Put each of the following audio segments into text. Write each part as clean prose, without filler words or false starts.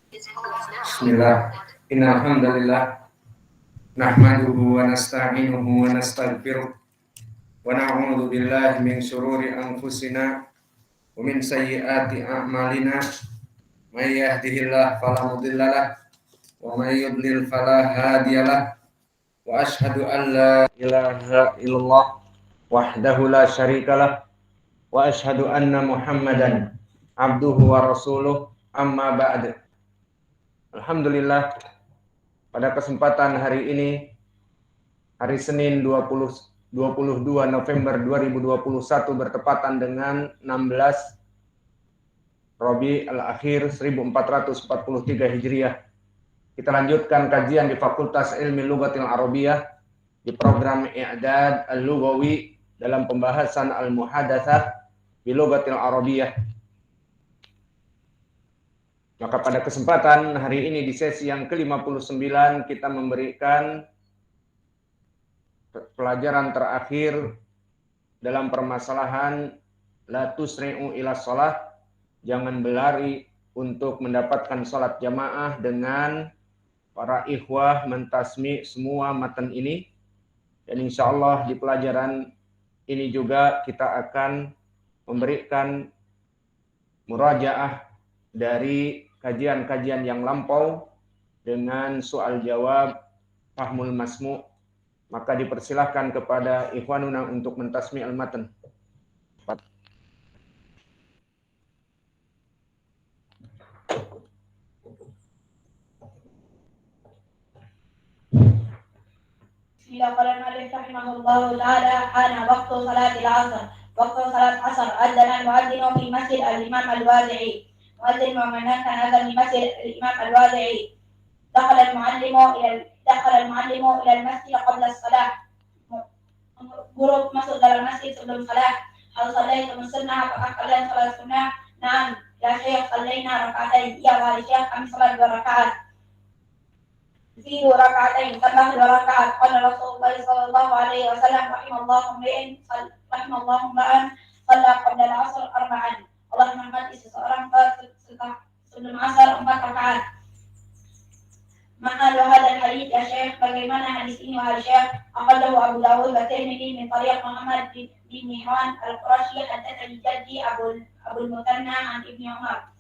Bismillah. Innal hamdalillah nahmaduhu wa nasta'inuhu wa nastaghfiruh wa na'udzu billahi min shururi anfusina wa min sayyiati a'malina. May yahdihillahu fala mudhillalah wa may yudlil fala hadiyalah. Wa asyhadu an la ilaha illallah wahdahu la syarikalah wa asyhadu anna Muhammadan abduhu wa rasuluh. Amma ba'd. Alhamdulillah, pada kesempatan hari ini, hari Senin 22 November 2021 bertepatan dengan 16 Rabi al-Akhir 1443 Hijriah. Kita lanjutkan kajian di Fakultas Ilmi Lughatil Arabiyah di program I'dad Al-Lughawi dalam pembahasan Al-Muhadatsah bi Lughatil Arabiyah. Maka pada kesempatan hari ini di sesi yang ke-59 kita memberikan pelajaran terakhir dalam permasalahan la tusri'u ila shalah, jangan berlari untuk mendapatkan salat jamaah dengan para ikhwah mentasmi semua matan ini. Dan insyaallah di pelajaran ini juga kita akan memberikan murajaah dari kajian-kajian yang lampau dengan soal jawab fahmul masmu'. Maka dipersilahkan kepada ikhwanuna untuk mentasmi al-matan. Bismillahirrahmanirrahim. Rahimahullahu ta'ala. Ana waqtu salatil asr. Waqtu salat asar. Adzana al-muadzinu fi masjid al-imam al-wadi'i. Muadzin memandangkan azan di masjid al-imam al-wadi'i. Dakhala al-muallimu ila al-masjid qabla as-salah. Guru masuk dalam masjid sebelum salat. Hal salaitum sunnah, apakah kalian salat sunnah? Naam, ya syekh, sallaina raka'atain. Ya wahai syekh, kami salat 2 rakaat. Fi 2 raka'atain, tambah 2 rakaat. Qala Rasulullah sallallahu alaihi wasallam, rahimallahu ma'an shalla qabla al-'asr arba'an. Allah merahmati seseorang sebelum asar 4 rakaat. Maka hadal hadits ya Syekh, bagaimana hadis ini wahai Syekh? Aqallahu Abu Dawud wa Tirmidzi min tariq Muhammad bin Mihran al-Qurashi haddatsani jaddi Abul Mutanna an Ibnu Umar.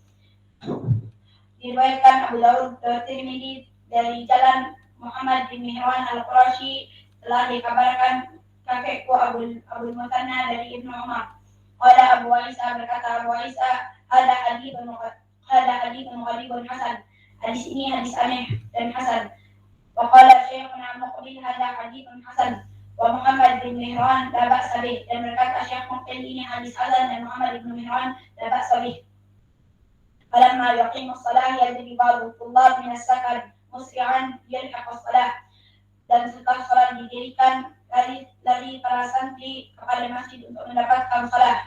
Diriwayatkan Abu Dawud dan Tirmidzi dari jalan Muhammad bin Mihran al-Qurashi, telah dikabarkan kakekku Abul Mutanna dari Ibnu Umar. Qala Abu Isa, berkata Abu Isa, ada haditsun gharibun hasan. Hadis ini hadis aneh dan hasan. Wa qala Syekhuna Muqbil hadza haditsun hasan. Wa Muhammad bin Mihran la ba'sa bih. Dan berkata Syekh Muqbil ini hadis hasan dan Muhammad bin Mihran la ba'sa bih. Falamma yaqimu as-salah yadri ba'du tullab min as-sakar musri'an yalhaq as-salah. Dan setelah salat didirikan, lari para santri kepada masjid untuk mendapatkan salat.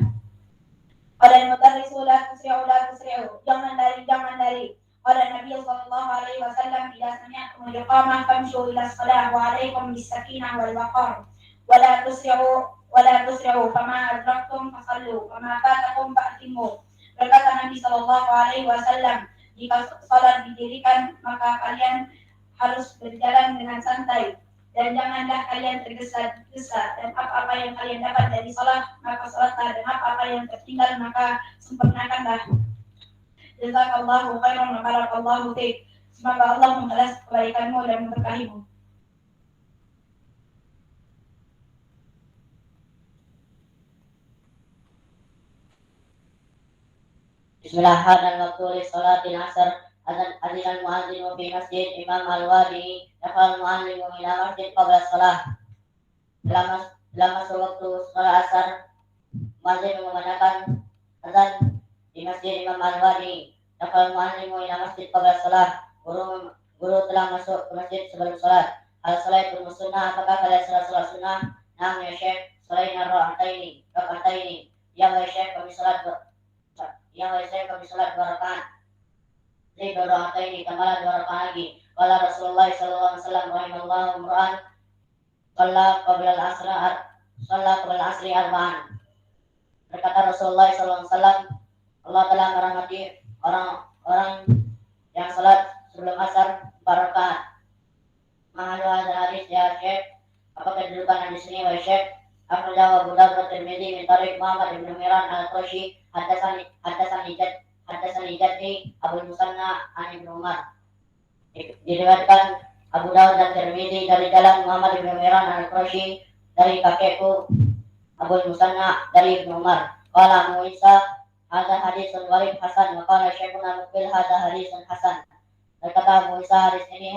Qala al-mudarrisu la tusri'u. Jangan lari. Qala Nabi sallallahu alaihi wasallam, idza sami'tum al-iqamah famshu ila as-salah wa 'alaikum bis-sakinah wal waqar wa la tusri'u fama adraktum fasallu wa ma fatakum fa'timu. Berkata Nabi sallallahu alaihi wasallam, jika salat didirikan maka kalian harus berjalan dengan santai dan janganlah kalian tergesa-gesa, dan apa-apa yang kalian dapat dari salat maka salatlah, dan apa-apa yang tertinggal maka sempurnakanlah. Jazakallahu khairan wa barakallahu fiik. Semoga Allah membalas kebaikanmu dan memberkahimu. Bismillahirrahmanirrahim. Salatil asar. Adzan al-muadzinu fi masjid Imam al-Wadi. Dakhala al-muallimu ila masjid qabla shalah. Dalam masuk waktu salat asar, muadzin memandangkan azan di masjid Imam al-Wadi. Dakhala al-muallimu ila masjid qabla shalah. Guru telah masuk ke masjid sebelum salat. Hal salaitum sunnah, apakah kalian salat sunnah? Naam ya Syekh, salaina raka'ataini. Ya wahai Syekh, kami salat 2 rakaat. Jadi 2 rakaat ini tambahlah 2 rakaat lagi. Qala Rasulullah sallallahu alaihi wasallam, rahimallahu mur'an shalla qabla al-asri arba'an. Berkata Rasulullah sallallahu alaihi wasallam, Allah telah merahmati orang-orang yang salat sebelum asar 4 rakaat. Mahal hadis hadis ya Syekh. Apa kedudukan hadis ini wahai Syekh? Akhrajahu Abu Dawud wa Tirmidzi min tariq Muhammad bin Mihran al-Qurashi haddatsani jaddi Abu Musanna an Ibnu Umar. Diriwayatkan Abu Dawud dan Tirmidzi dari jalan Muhammad bin Mihran al-Qurashi dari kakekku Abu Musanna dari Ibnu Umar. Qala Abu Isa hadza hadisun gharib hasan wa qala Syekhuna Muqbil hadza hadisun hasan. Berkata Abu Isa hadis ini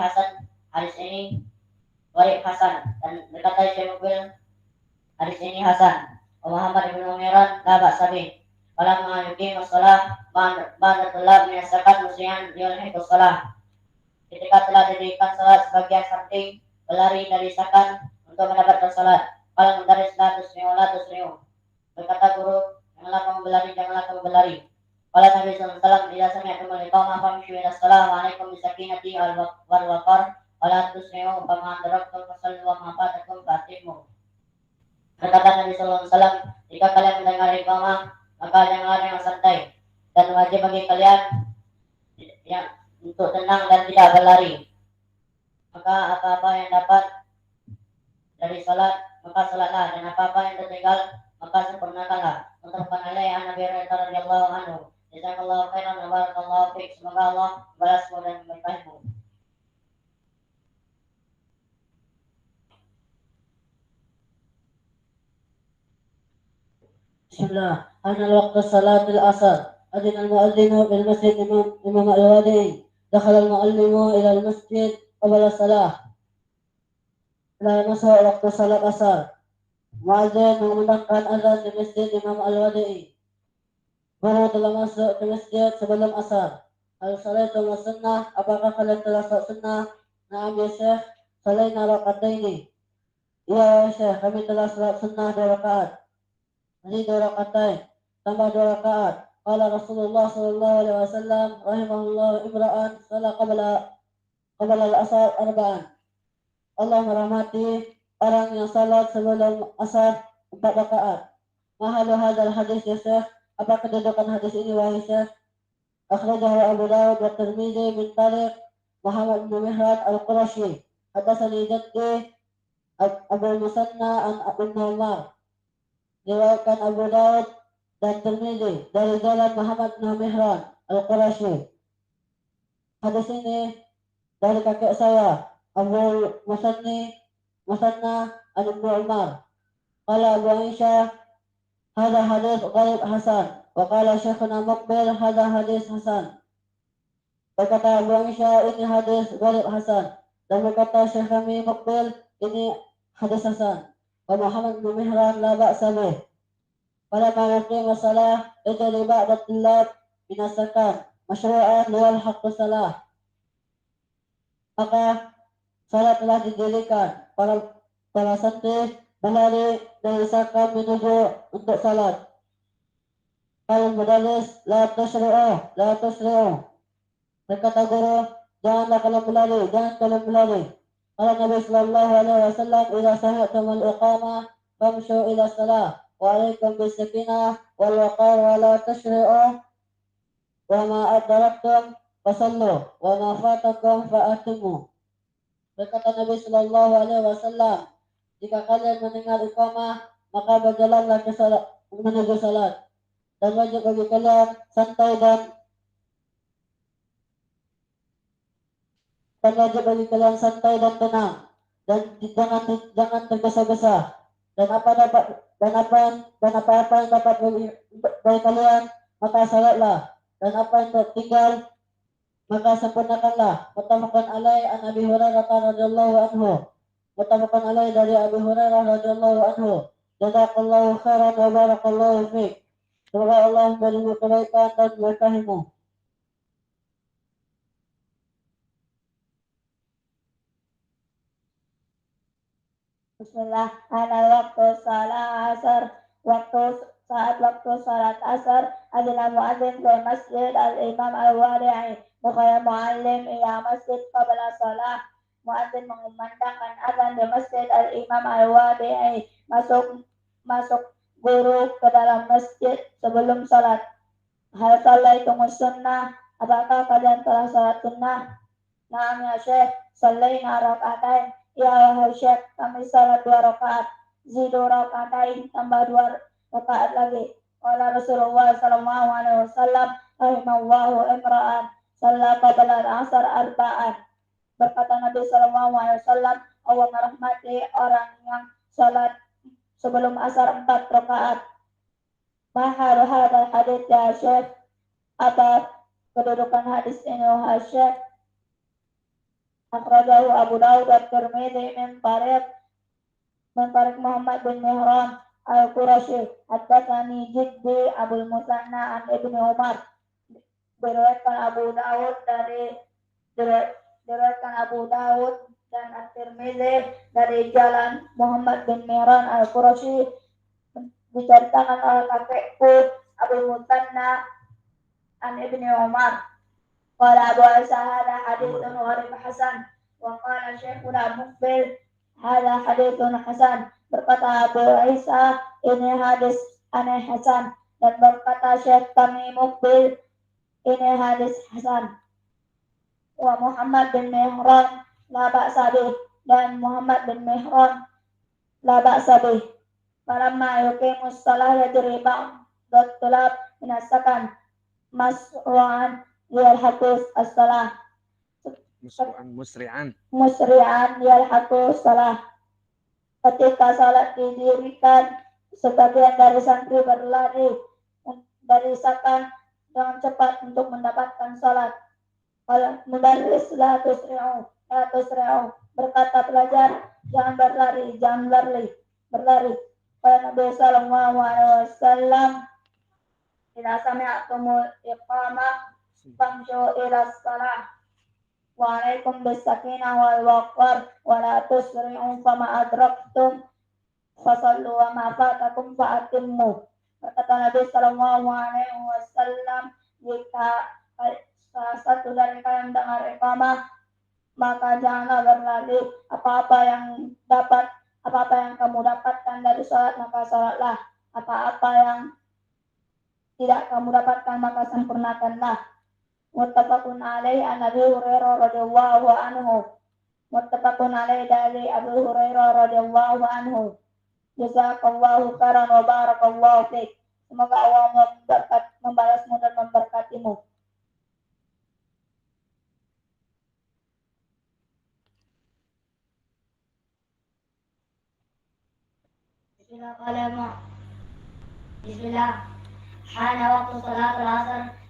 gharib hasan, dan berkata Syekh Muqbil hadis ini hasan. Muhammad bin Mihran la ba'sa bih. Falamma yuqim as-shalah ba'da talab min as-sakat musliman yulhiqu as-shalah. Ketika telah didirikan salat, sebagian santri berlari dari sakan untuk mendapatkan salat. Qala mudarris la tusri'u. Berkata guru, janganlah kamu berlari. Qala Nabi sallallahu alaihi wasallam, "Idza sami'tum al-iqamah famshu ila as-salah wa 'alaikum bis-sakinati wal waqar wa la tusri'u fama adraktum fasallu wa ma fatakum fa'timu." Berkata Nabi sallallahu alaihi wasallam, jika kalian mendengar iqamah, maka janganlah dengan santai, dan wajib bagi kalian yang untuk tenang dan tidak berlari. Maka apa-apa yang dapat dari salat, maka salatlah, dan apa-apa yang tertinggal, maka sempurnakanlah. Muttafaqun alaihi an Abi Hurairah radhiyallahu anhu. Jazakallahu khairan wa barakallahu fiik. Semoga Allah balasmu dan memberkatimu. Bismillah. Ana waqtu salatil asar. Adina al-mu'adhdhinu bil masjid imam al-wadi. Dakhala al-mu'allimu ila al-masjid qabla salah. Setelah masuk waktu salat asar, muadzin mengumandangkan azan di masjid Imam Al-Wadi'i. Baru telah masuk ke masjid sebelum asar. Al-salatu sunnah, apakah kalian telah salat sunnah? Na'am ya Syekh, salaina raka'ataini. Ya Syekh, kami telah salat sunnah 2 rakaat. Ini 2 rakaat, tambah 2 rakaat. Qala Rasulullah sallallahu alaihi wasallam, rahimahullah imra'an salat qabla al-asar 4. Allah merahmati orang yang salat sebelum asar 4 rakaat. Mahalu hadzal hadis ya Syekh, apa kedudukan hadis ini wahai Syekh? Akhrajahu Abu Dawud wa Tirmidzi min tariq Muhammad bin Mihran al-Qurashi. Haddatsani jaddi Abu Musanna an Ibnu Umar. Diriwayatkan Abu Dawud dan Tirmidzi dari jalan Muhammad bin Mihran al-Qurashi. Hadis ini dari kakek saya Abu Musanna an Ibnu Umar. Qala Abu Isa hadza hadis gharib hasan wa qala Syekhuna Muqbil hadza hadis hasan. Berkata Abu Isa ini hadis gharib hasan, dan berkata Syekh kami Muqbil ini hadis hasan. Wa Muhammad bin Mihran la ba'sa bih. Pada maqim salah itu li ba'da tilab min as-sakat masyru'an wal haqqu salah. Maka salat telah didirikan. Para santri berlari dari sakat menuju untuk salat. Kalau mudarris la tusri'u. Berkata guru, janganlah kalian berlari. Kalau Nabi sallallahu alaihi wasallam, idza sami'tum al-iqamah famshu ila salah wa 'alaikum bis-sakinah wal waqar wa la tusri'u wa ma adraktum fasallu wa ma fatakum fa'atimu. Berkata Nabi sallallahu alaihi wasallam, jika kalian mendengar iqamah, maka berjalanlah ke salat, menuju salat, dan wajib bagi kalian santai dan tenang, dan jangan tergesa-gesa, dan apa yang dapat bagi kalian, maka salatlah, dan apa yang tertinggal maka sempurnakanlah. Muttafaqun alaihi an Abi Hurairah radhiyallahu anhu. Muttafaqun alaihi dari Abi Hurairah radhiyallahu anhu. Jazakallahu khairan wa barakallahu fiik. Semoga Allah memberimu kebaikan dan memberkahimu. Bismillah. Ana waktu salat asar. Saat waktu salat asar, adina muadzin fi masjid al-Imam al-Wadi'i. Bukhaya muallim ila masjid qabla salah. Muadzin mengumandangkan azan di masjid al-Imam al-Wadi'i. Masuk guru ke dalam masjid sebelum salat. Hal salaitum sunnah, apakah kalian telah salat sunnah? Naam ya Syekh, sallaina rakaatain. Ya wahai Syekh, kami salat 2 rakaat. Zidu rakaatain, tambah 2 rakaat lagi. Qala Rasulullah sallallahu alaihi wasallam, rahimallahu imra'an shalla qabla al-'asr arba'an. Berkata Nabi sallallahu alaihi wasallam, Allah merahmati orang yang salat sebelum asar 4 rakaat. Mahal hadal hadis ya Syekh, apa kedudukan hadis ini wahai Syekh? Akhrajahu Abu Dawud wa Tirmidzi min tariq Muhammad bin Mihran al-Qurashi. Haddatsani jiddi Abul Musanna an Ibnu Umar. Diriwayatkan Abu Dawud dan At-Tirmidzi dari jalan Muhammad bin Mihran al-Qurashi, diceritakan oleh kakekku Abu Musanna an Ibnu Umar. Qala Abu Isa hadha hadithun gharib hasan wa qala Syekhuna Muqbil hadha hadithun hasan. Berkata Abu Isa, ini hadis aneh hasan, dan berkata Syekh kami Muqbil, ini hadis hasan. Wa Muhammad bin Mihran la ba'sa bih, dan Muhammad bin Mihran la ba'sa bih. Falamma yuqimus shalah yajri ba'd tulab min as-sakan masru'an yalhaqus as-salah. Musri'an yalhaqus salah. Ketika salat didirikan, sebagian dari santri berlari dari sakan dengan cepat untuk mendapatkan salat. Mudarris la tusri'u. Berkata pelajar, jangan berlari. Kata Nabi sallallahu alaihi wasallam, idza sami'tumul iqamah famshu ila shalah wa alaikum bis-sakinah wal waqar wa la tusri'u fama adraktum fasallu wa ma fatakum fa'atimmu. Kata Nabi sallallahu alaihi wasallam, jika satu dari kalian dengar iqamah, maka janganlah berlari. Apa-apa yang kamu dapatkan dari salat, maka salatlah. Apa-apa yang tidak kamu dapatkan, maka sempurnakanlah. Muttafaqun alaih an Abi Hurairah radhiyallahu anhu. Muttafaqun alaih dari Abu Hurairah radhiyallahu anhu. Jazakallahu khairan wa barakallahu fiik. Semoga Allah membalasmu dan memberkatimu. Bismillah. Hana waktu salat al-asr.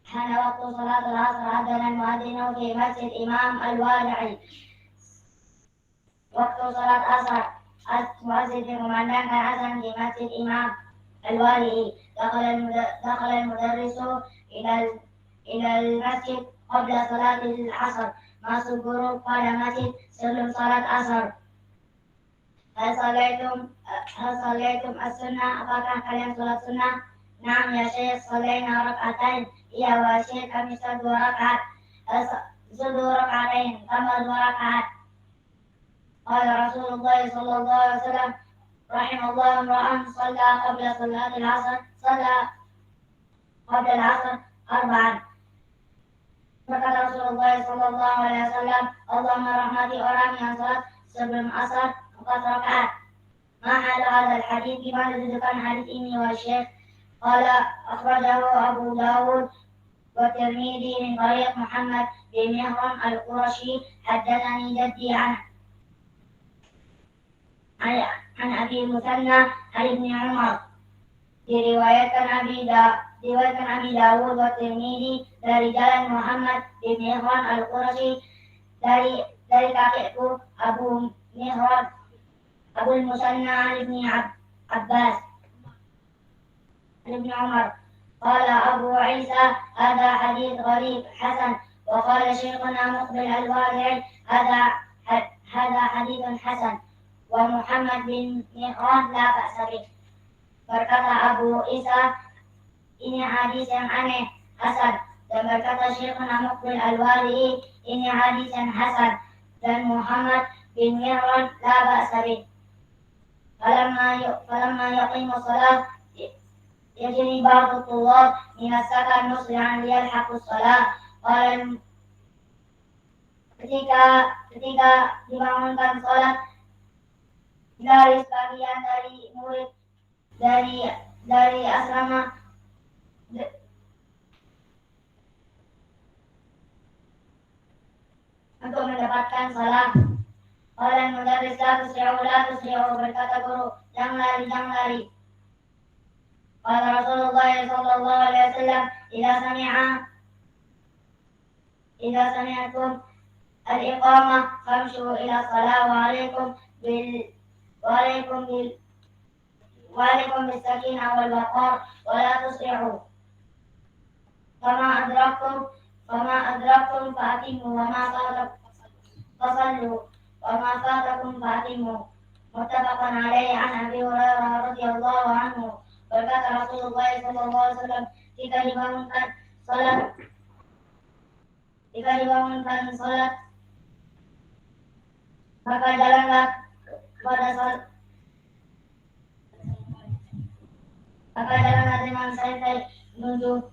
Adzana al-muadzinu fi masjid Imam Al-Wadi'i. Waktu salat asar, muadzin memandangkan azan di masjid Imam Al-Wadi'i. Dakhala al-mudarrisu ila al-masjid qabla salat al-asr. Masuk guru pada masjid sebelum salat asar. Hal salaitum as-sunnah, apakah kalian salat sunnah? Naam ya Syekh, salaina rakaatain. Iya wa Syekh, kami salat 2 rakaat. Zudu rakaatain, tambah 2 rakaat. Qala Rasulullah sallallahu alaihi wasallam, rahimallahu imra'an shalla qabla salatil asr, qabla al-asr arba'an. Berkata Rasulullah sallallahu alaihi wasallam, Allah merahmati orang yang salat sebelum asar 4 rakaat. Mahal hadzal hadits, gimana dudukan hadis ini wa Syekh? Qala akhrajahu Abu Dawud wa Tirmidzi min tariq Muhammad bin Mihran al-Qurashi. Haddatsani jaddi an Abi Musanna an Ibnu Umar. Diriwayatkan Abi Dawud wa Tirmidzi dari jalan Muhammad bin Mihran al-Qurashi dari kakekku Abu Mihran Abul Musanna an Ibnu Abbas ابن عمر. قال أبو عيسى هذا حديث غريب حسن. وقال شيخنا مقبل الوادعي هذا حديث حسن. ومحمد بن مهران لا بأس به. Berkata Abu Isa, ini hadis yang aneh, hasan. Dan berkata Syekhuna Muqbil Al-Wadi'i, ini hadis yang hasan. Dan Muhammad bin Mihran la ba'sa bih. Falamma yaqimu salat يجري بعض الطلاب من السكن مسرعا ليلحقوا الصلاة. ketika dibangunkan sholat dari sebagian dari murid dari asrama untuk mendapatkan salam. Orang mudarris la tusri'u, berkata guru, jangan lari. Qala Rasulullah sallallahu alaihi wasallam, idza sami'tum al-iqamah famshu ila salah wa alaikum bis sakinah wal waqar wa la tusri'u. Fama adraktum fa'atimu wa ma fasallu wa ma fatakum fa'atimu. Muttafaqun alaihi an Abi Hurairah radhiyallahu anhu. Berkata Rasulullah sallallahu alaihi wasallam, jika dibangunkan salat maka jalanlah dengan santai menuju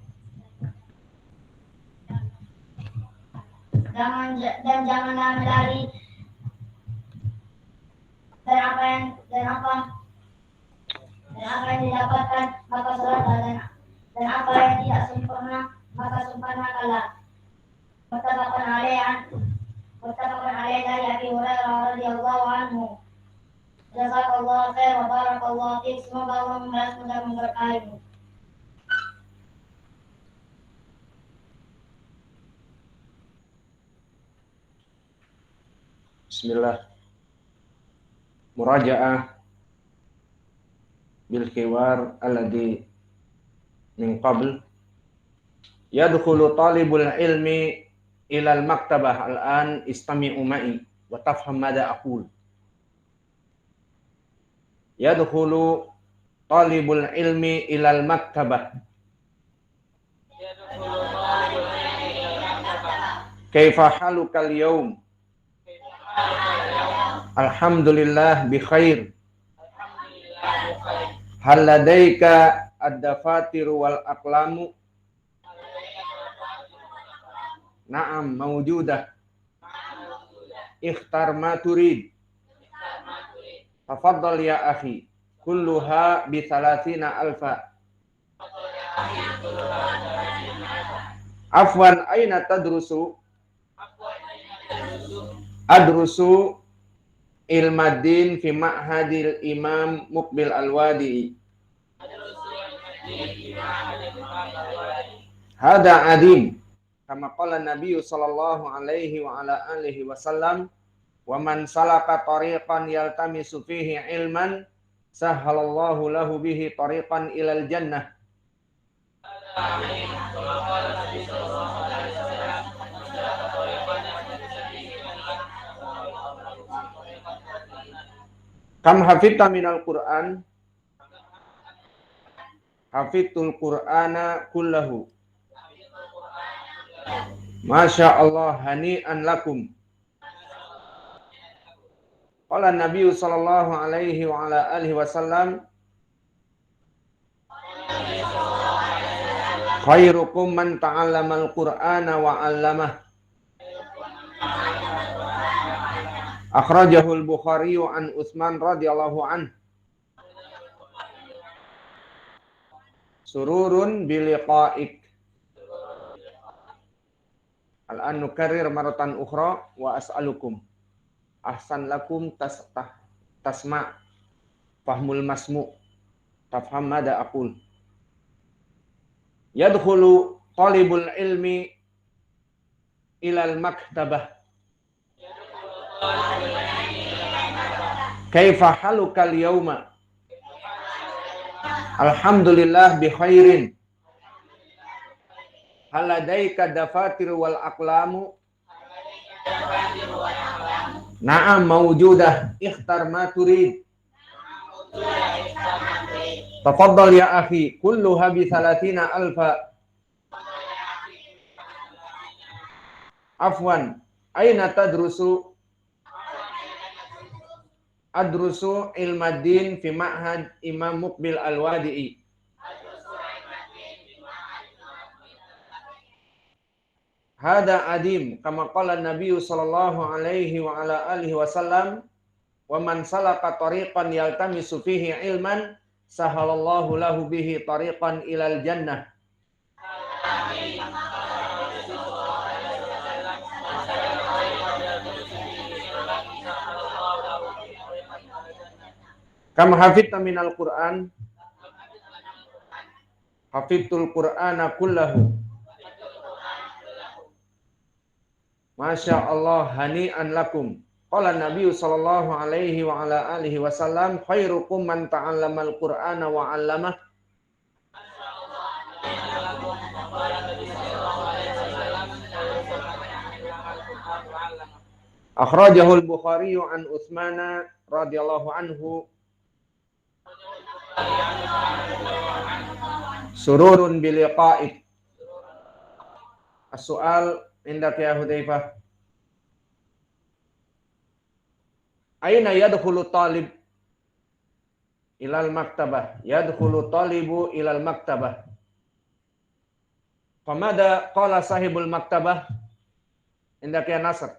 dan janganlah melari dan apa yang didapatkan maka sholatlah dan apa yang tidak sempurna maka sempurnakanlah. Muttafaqun alaihi dari Abi Hurairah radhiyallahu anhu. Jazakallahu khair wa barakallahu fiik. Semoga Allah membalasmu dan memberkahimu. Bismillah. Muraja'ah bil khiwar alladhi min qabl. Yadkhulu talibul ilmi ila al-maktabah al-an istami'u ma'i wa tafham mada aqul. Yadkhulu talibul ilmi ila al-maktabah. Kaifa haluka al-yawm? Alhamdulillah bi khair. Hal ladaika ad-dafatir wal aqlamu? Na'am mawjudah. Ikhtar ma turid. Tafaddal ya akhi. Kulluha bi 30 alfa. Afwan aina tadrusu? Adrusu ilmaddin fi ma'hadil imam Muqbil al-Wadi. Hada adim kama qala Nabi sallallahu alaihi wa ala alihi wasallam, wa man salaka tariqan yaltamisu fihi ilman sahhalallahu lahu bihi tariqan ilal jannah. Kam hafidta minal Qur'an? Hafidtul Qur'ana kullahu. Masya Allah, hani'an lakum. Qala Nabi sallallahu alaihi wa ala alihi wasallam, khairukum man ta'allamal Qur'ana wa 'allamah. Akhrajahul Bukhari an Utsman radhiyallahu an. Sururun biliqa'ik. Al-an nukarrir maratan ukhra wa as'alukum ahsan lakum tasma' fahmul masmu' tafham mada aqul. Yadkhulu talibul ilmi ilal maktabah. Kaifa halukal yawma? Alhamdulillah bi khairin. Hal ladaika dafatir wal aqlamu? Na'am mawjudah. Ikhtar ma turid. Tafaddal ya akhi. Kulluha bi 30 alfa. Afwan, aina tadrusu? Adrusu ilmaddin fi ma'had Imam Muqbil al-Wadi'i. hada adim kama qala Nabi sallallahu alaihi wa ala alihi wasallam wa man salaka tariqan yaltamisu fihi ilman sahalallahu lahu bihi tariqan ilal jannah. Kam hafidta minal Qur'an hafidtul Qur'ana kullahu. Masya Allah hani'an lakum. Qala Nabi sallallahu alaihi wa ala alihi wasallam khairukum man ta'allamal Qur'ana wa 'allamah. Akhrajahul Bukhari an Utsman radhiyallahu anhu. Sururun biliqa'ik. As-su'al indak ya Hudzaifah. Aina yadkhulu talib ilal maktabah? Yadkhulu talibu ilal maktabah. Famada qala sahibul maktabah? Indak ya Nasr.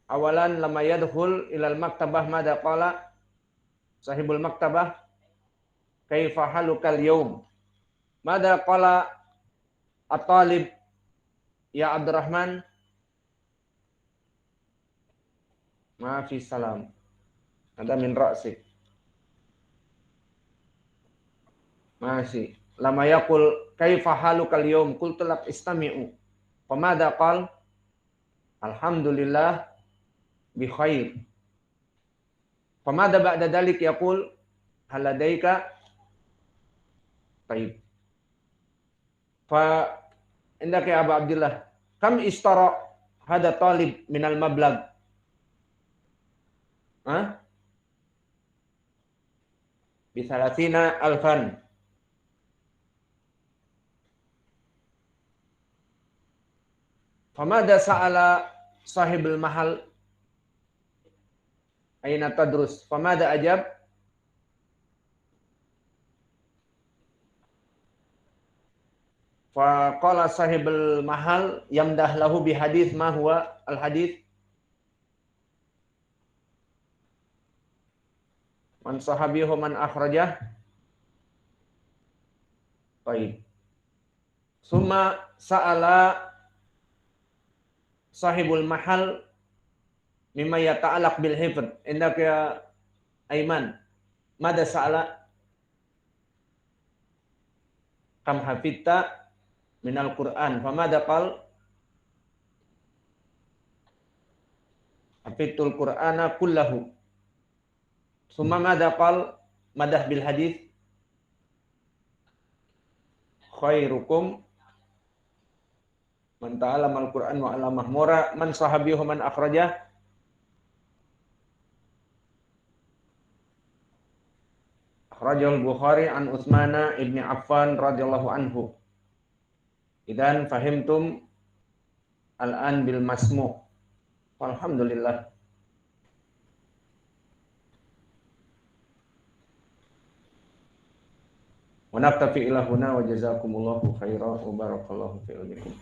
Awalan lama yadkhul ilal maktabah mada qala sahibul maktabah? Kaifa halukal yawm? Mada qala at-talib ya Abdurrahman? Maafi salam. Ada min ra'sik. Masih. Lama yaqul kaifa halukal yawm? Qultu lak istami'u. Famada qal? Alhamdulillah bi khair. Famada ba'da dalik yaqul hal ladaika? Taib. Fa indaka ya Abu Abdullah, kam istara hada talib minal mablag? Bisalatina alfan. Famada sa'ala sahibul mahal aina tadrus? Famada ajab? Faqala sahibul mahal yamdah lahu bi hadis ma huwa al hadis? Man sahabihu man akhrajah. Baik. Summa sa'ala sahibul mahal mimma yata'alaq bil hifd. Indaka ya Aiman. Mada sa'ala? Kam hafidta minal Qur'an. Famada qal? Hafidtul Qur'ana kullahu. Summa madha qal madah bil hadis? Khairukum man ta'allama al-Qur'an wa 'allamah. Mura man sahabihu man akhrajah? Akhrajahul Bukhari an Utsman ibn Affan radhiyallahu anhu. Idan fahimtum al-an bil masmu'. Alhamdulillah. Wa naktafi ila huna wa jazakumullahu khairan wa barakallahu fi ilmikum.